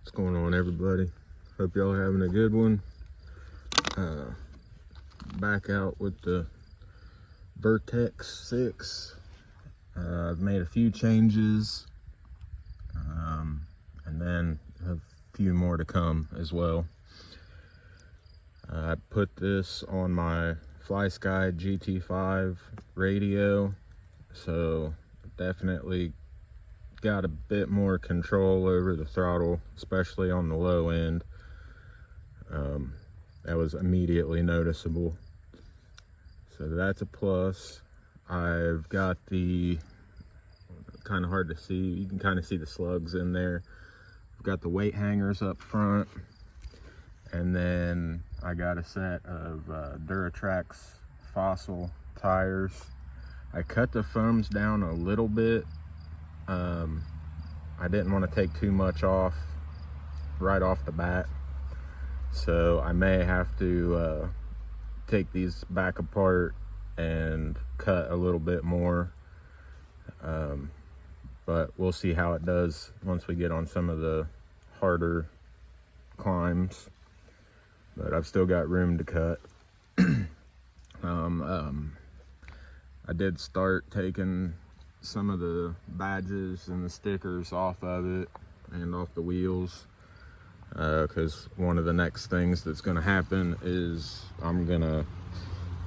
What's going on, everybody? Hope y'all are having a good one. Back out with the Vertex 6. I've made a few changes, and then a few more to come as well. I put this on my FlySky GT5 radio, so definitely got a bit more control over the throttle, especially on the low end. That was immediately noticeable, so that's a plus. I've got the, kind of hard to see, you can kind of see the slugs in there. I've got the weight hangers up front, and then I got a set of Duratrax Fossil tires. I cut the foams down a little bit. I didn't want to take too much off right off the bat, so I may have to take these back apart and cut a little bit more, but we'll see how it does once we get on some of the harder climbs. But I've still got room to cut. I did start taking some of the badges and the stickers off of it and off the wheels, because one of the next things that's going to happen is I'm going to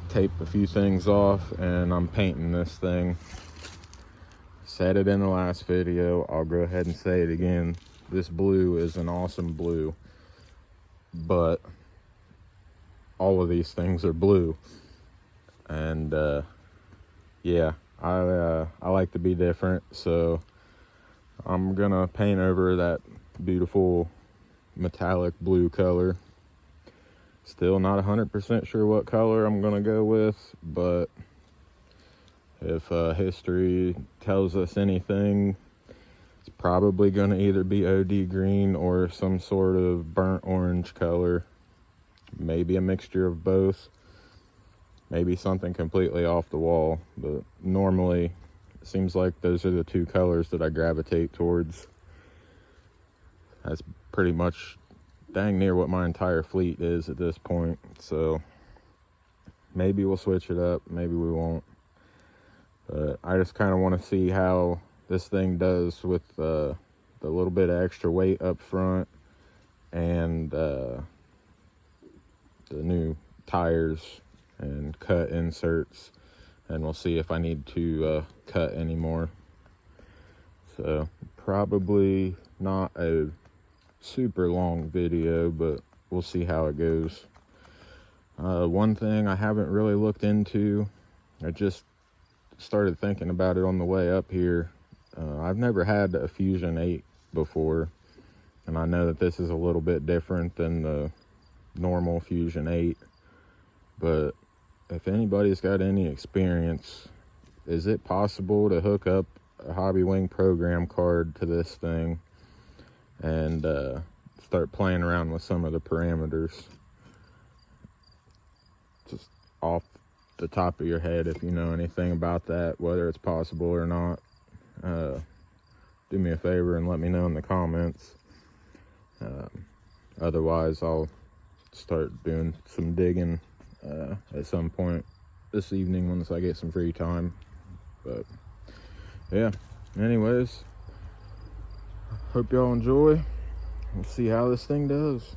tape a few things off, and I'm painting this thing. Said it in the last video, I'll go ahead and say it again. This blue is an awesome blue, but all of these things are blue, and yeah, I like to be different, so I'm gonna paint over that beautiful metallic blue color. Still not 100% sure what color I'm gonna go with, but if history tells us anything, it's probably gonna either be OD green or some sort of burnt orange color. Maybe a mixture of both. Maybe something completely off the wall, but normally it seems like those are the two colors that I gravitate towards. That's pretty much dang near what my entire fleet is at this point, so maybe we'll switch it up, maybe we won't. But I just kind of want to see how this thing does with the little bit of extra weight up front and the new tires and cut inserts, and we'll see if I need to cut anymore. So probably not a super long video, but we'll see how it goes. One thing I haven't really looked into, I just started thinking about it on the way up here. I've never had a Fusion 8 before, and I know that this is a little bit different than the normal Fusion 8, but if anybody's got any experience, is it possible to hook up a Hobbywing program card to this thing and start playing around with some of the parameters? Just off the top of your head, if you know anything about that, whether it's possible or not, do me a favor and let me know in the comments. Otherwise, I'll start doing some digging at some point this evening once I get some free time. But yeah, anyways, hope y'all enjoy. We'll see how this thing does.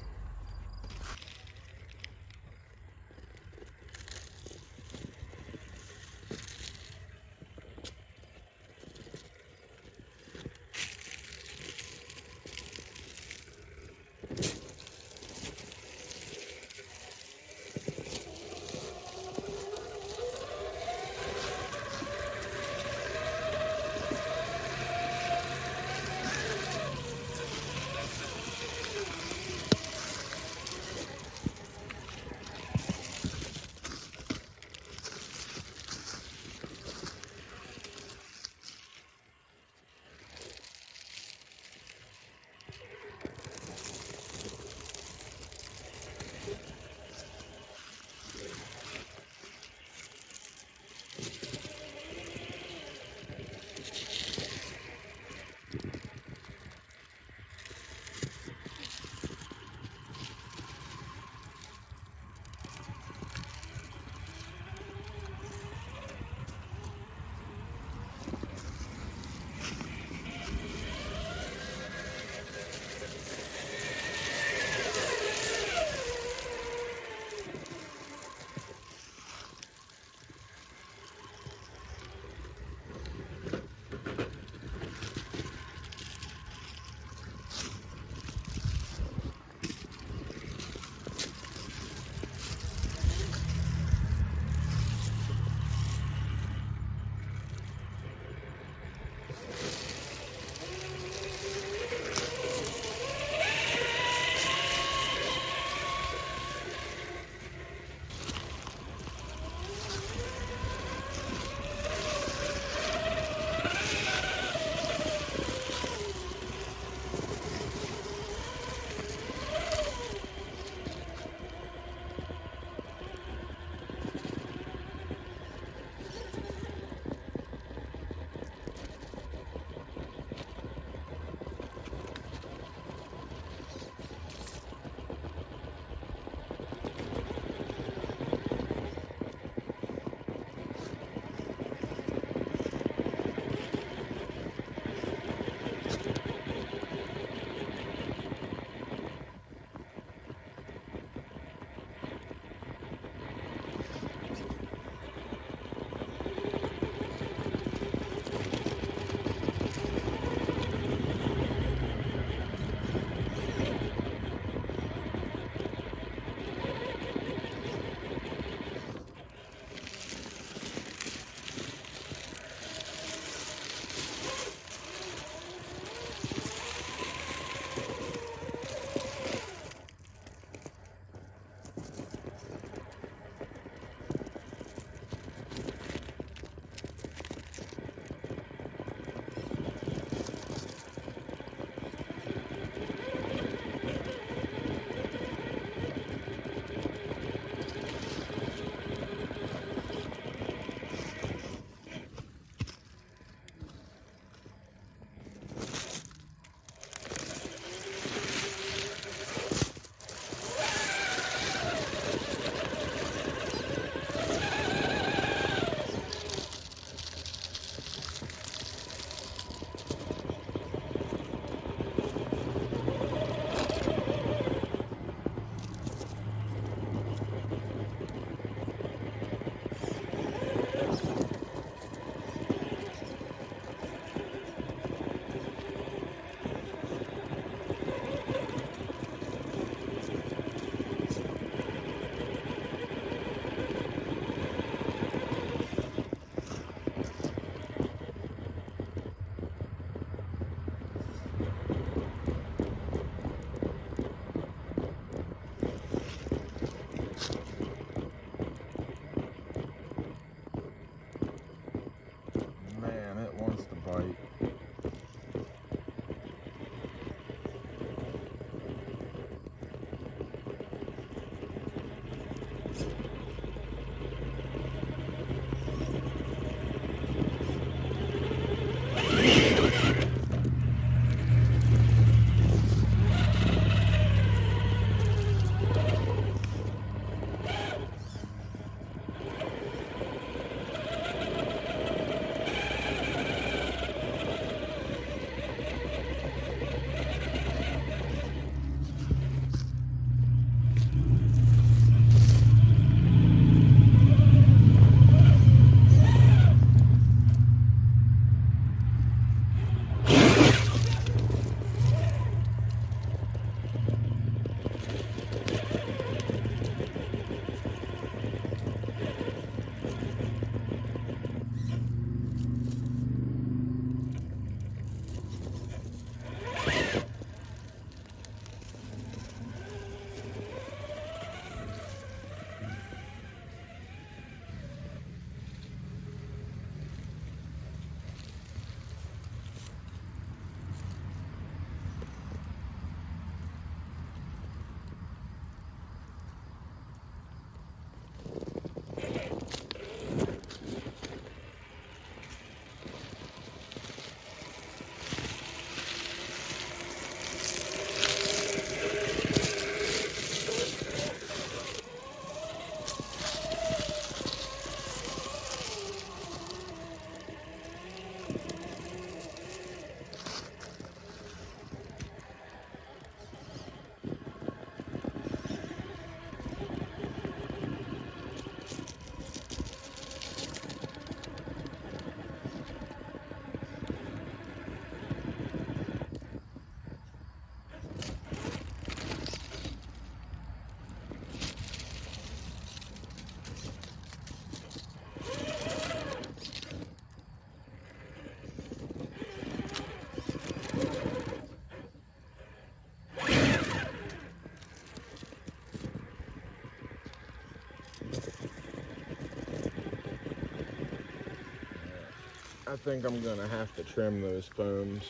I think I'm gonna have to trim those foams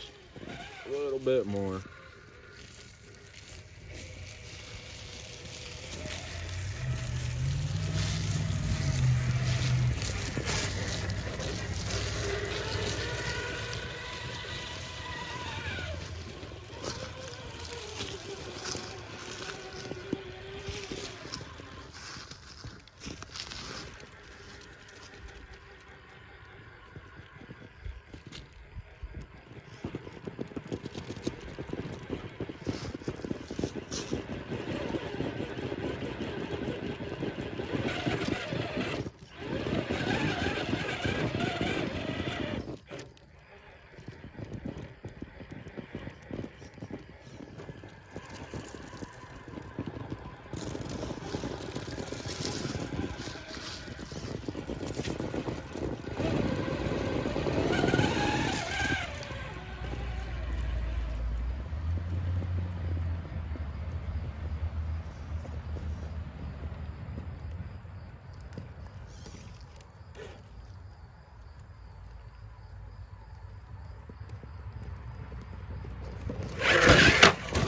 a little bit more.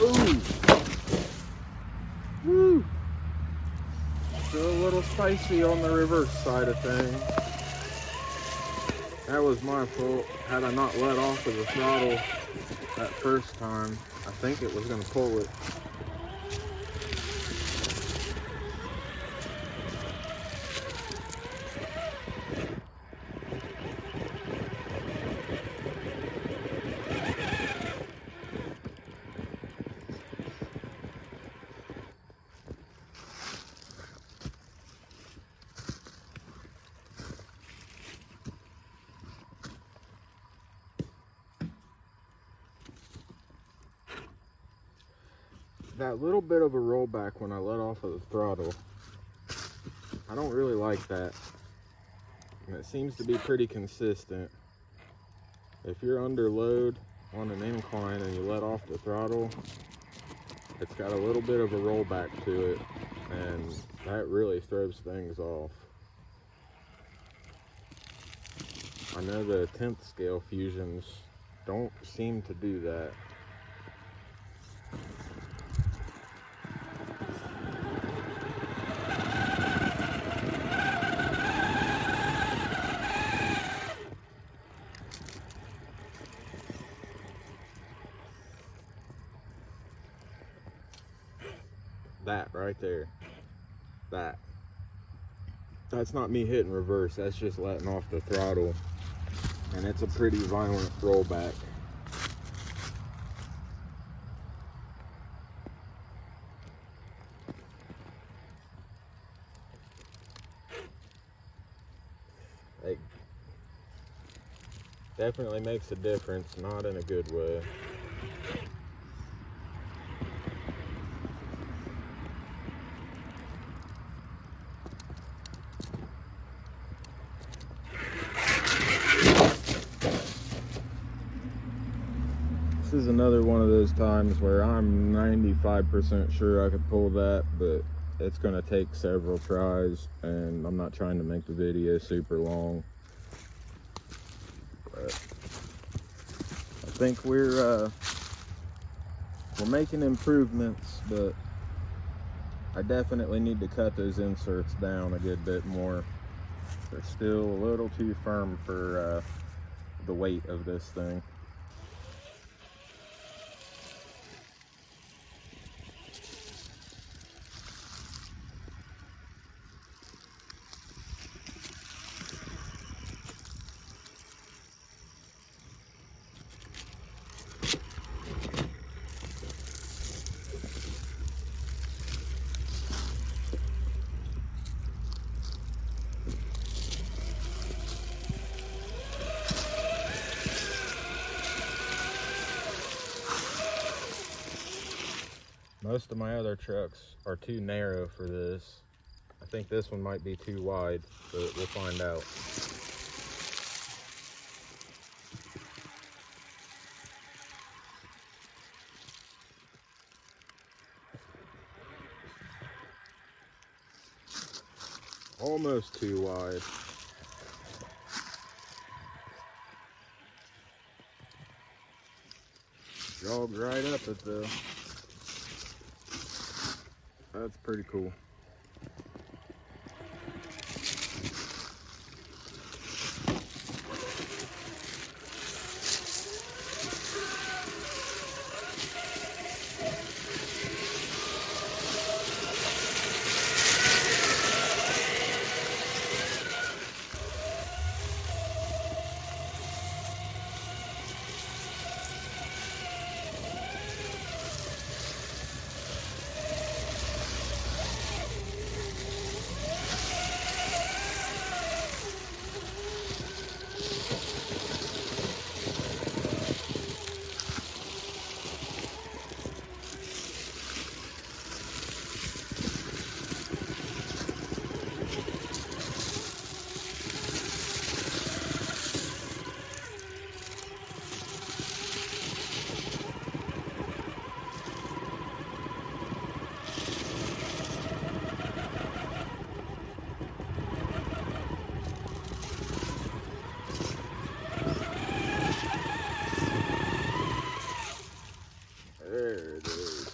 Ooh. Woo. Still a little spicy on the reverse side of things. That was my fault. Had I not let off of the throttle that first time, I think it was going to pull it. That little bit of a rollback when I let off of the throttle, I don't really like that. And it seems to be pretty consistent. If you're under load on an incline and you let off the throttle, it's got a little bit of a rollback to it, and that really throws things off. I know the 10th scale fusions don't seem to do that. That right there, that's not me hitting reverse, that's just letting off the throttle, and it's a pretty violent rollback. It definitely makes a difference, not in a good way. This is another one of those times where I'm 95% sure I could pull that, but it's going to take several tries, and I'm not trying to make the video super long. But I think we're making improvements, but I definitely need to cut those inserts down a good bit more. They're still a little too firm for the weight of this thing. Most of my other trucks are too narrow for this. I think this one might be too wide, but we'll find out. Almost too wide. Jogged right up it though. That's pretty cool. There it is.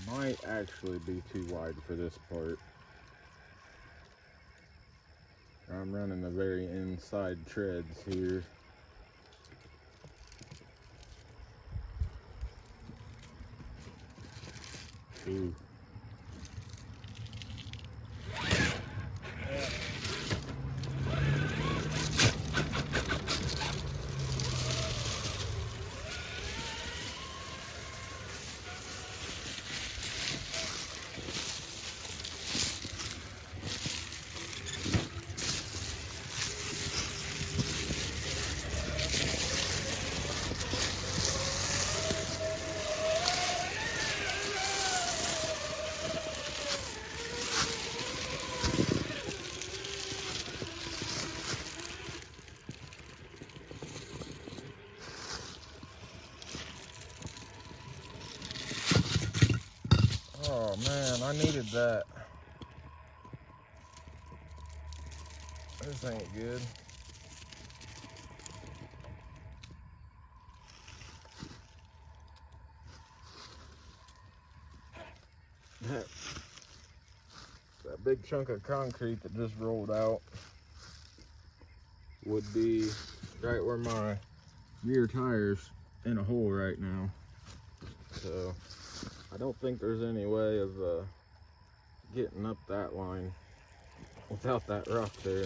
Might actually be too wide for this part. I'm running the very inside treads here. Ooh. Oh man, I needed that. This ain't good. That big chunk of concrete that just rolled out would be right where my rear tire's in a hole right now. So I don't think there's any way of getting up that line without that rock there.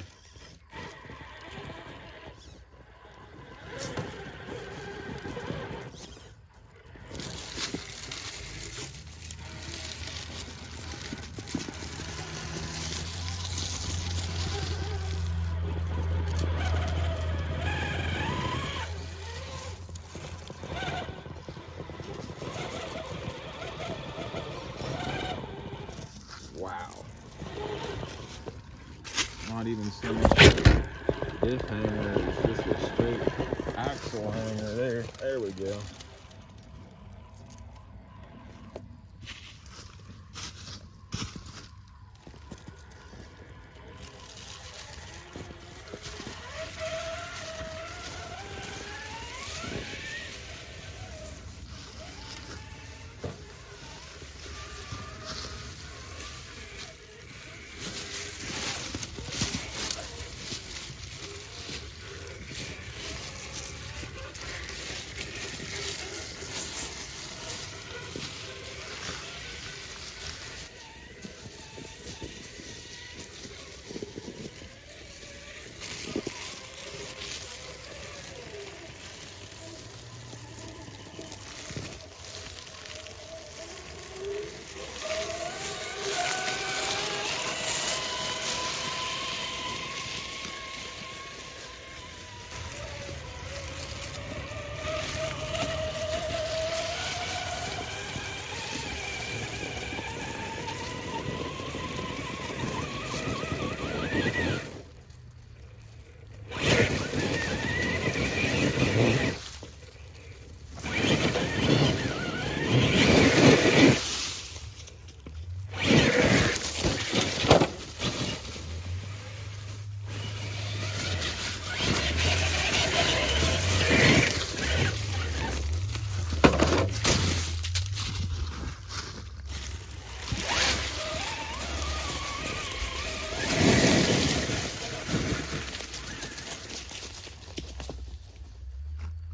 Wow. Not even so much diff hanger, it's just a straight axle hanger there. There we go.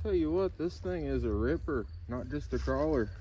tell you what, this thing is a ripper, not just a crawler.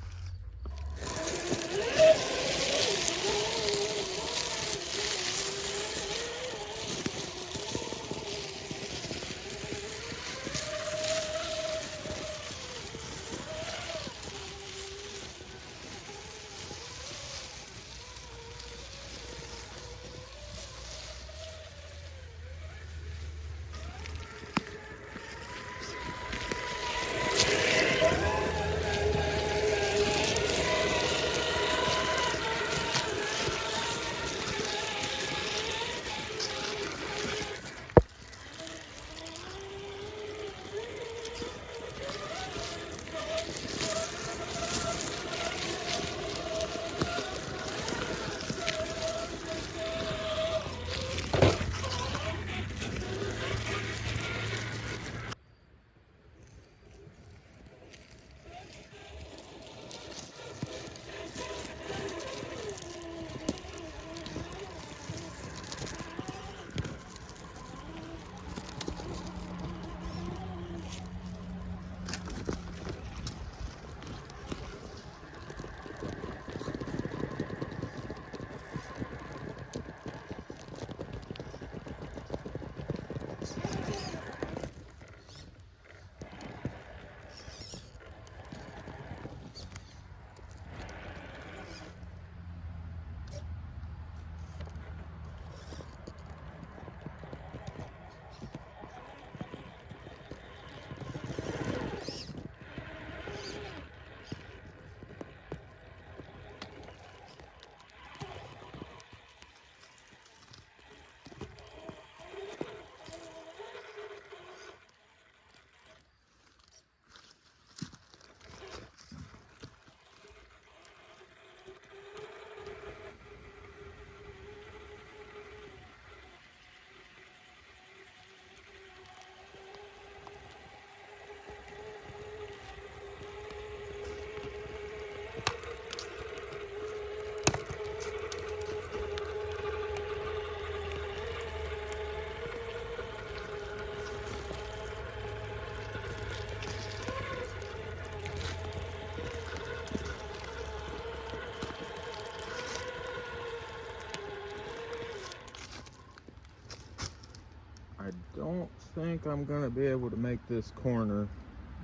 I don't think I'm gonna be able to make this corner,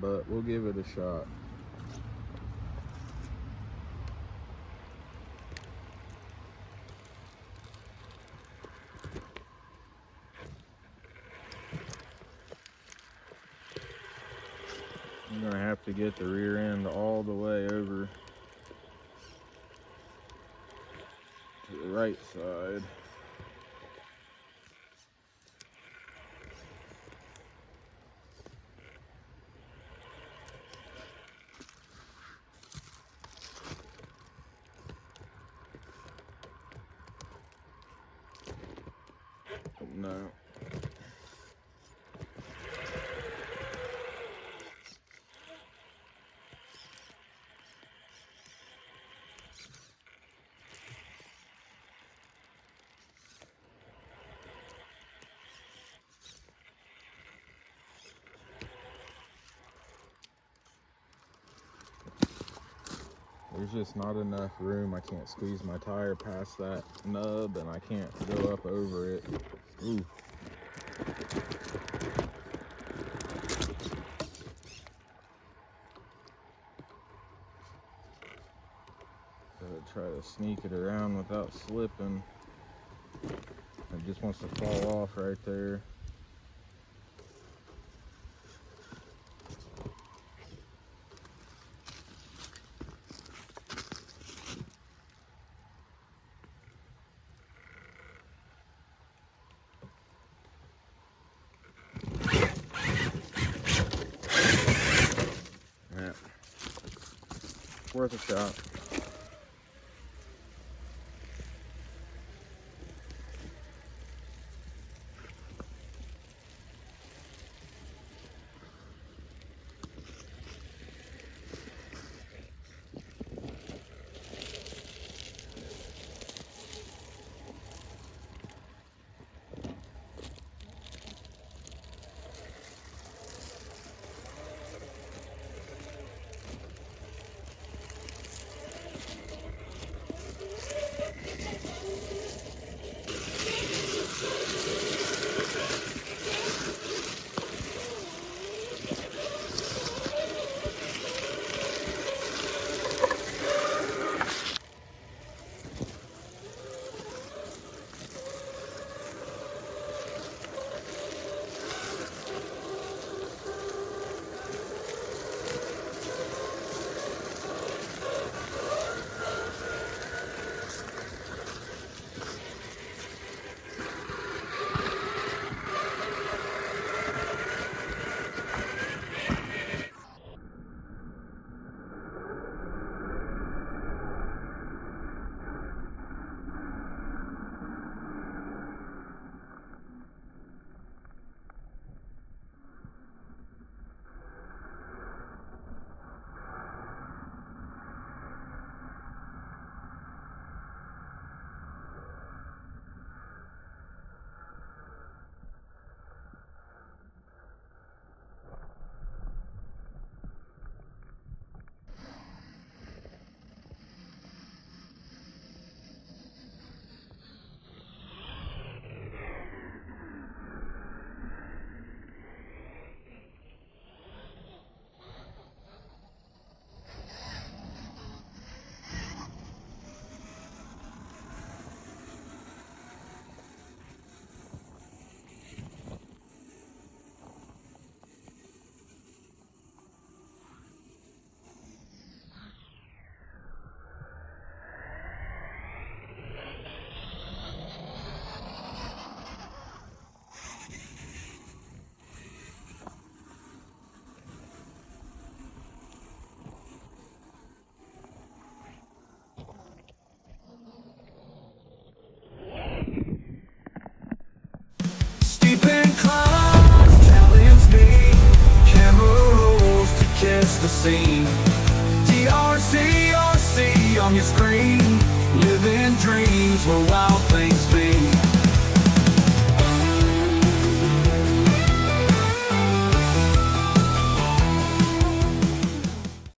but we'll give it a shot. I'm gonna have to get the rear end all the way over to the right side. No. There's just not enough room. I can't squeeze my tire past that nub, and I can't go up over it. Ooh. Gotta try to sneak it around without slipping. It just wants to fall off right there. Yeah. Worth a shot. scene. TRC on your screen.